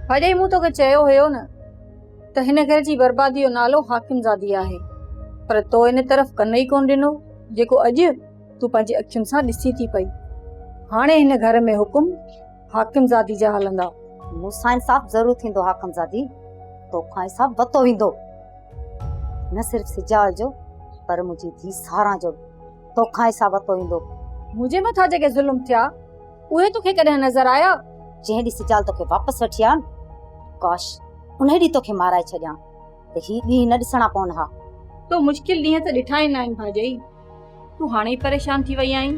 भाॼाई मूं तोखे चयो हुयो न त हिन घर जी बर्बादी जो नालो हाकिमज़ादी आहे, पर तो इन तरफ़ कन ई कोन ॾिनो जेको अॼु तूं पंहिंजी अखियुनि सां ॾिसी थी पई। हाणे हिन घर में हुकुम हाकिमज़ादी जा हलंदा। मूंसां इंसाफ़ ज़रूर थींदो हाकिमज़ादी, तोखां इंसाफ़ वतो वेंदो। न सिर्फ़ सिजाल जो पर मुंहिंजी धीउ सारा जो तोखां इंसाफ़ वतो वेंदो। मुंहिंजे मथां जेके ज़ुल्म थिया उहे तोखे कॾहिं नज़र आया? जंहिं ॾींहुं सिजाल तोखे वापसि वठी आ, काश उन ॾींहुं तोखे माराए छॾियां त ही ॾींहुं न ॾिसणा पवनि हा। तो मुश्किल ॾींहं त ॾिठा ई न आहिनि भाॼाई, तूं हाणे ई परेशान थी वई आहीं।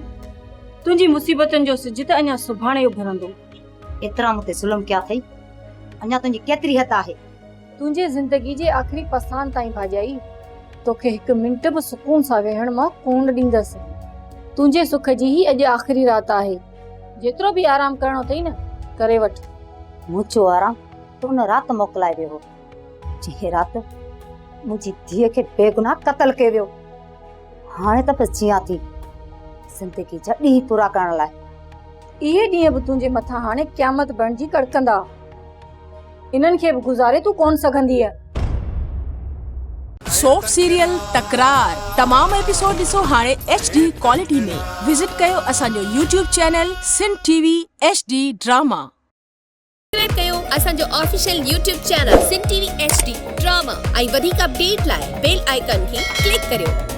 तुंहिंजी मुसीबतुनि जो सिज त अञा सुभाणे उभरंदो। एतिरा मूं ते ज़ुल्म कया अथई, अञा तुंहिंजी केतिरी हद आहे? तुंहिंजे ज़िंदगी जे आख़िरी पसान ताईं भाॼाई तोखे हिकु मिंट बि सुकून सां वेहण मां कोन ॾींदसि। तुंहिंजे सुख जी ही अॼु आख़िरी रात आहे, जेतिरो बि आराम करणो अथई न करे वठ। मुंहिंजो आराम तो उन राति मोकिलाए वियो हो जंहिं राति मुंहिंजी धीअ खे बेगुनाह क़तल कयो वियो। हाणे त बसि जियां थी ज़िंदगी जा ॾींहं पूरा करण लाइ। इहे ॾींहं बि तुंहिंजे मथां हाणे क़यामत बणिजी कड़कंदा। इन्हनि खे बि गुज़ारे तूं कोन सघंदीअ। सोप सीरियल तकरार तमाम एपिसोड ॾिसो हाणे HD क्वालिटी में। विजिट कयो असांजो YouTube channel Sindh TV HD drama. Subscribe कयो असांजो official YouTube channel Sindh TV HD drama ऐं वधीक अपडेट लाइ बेल आइकन खे क्लिक करियो।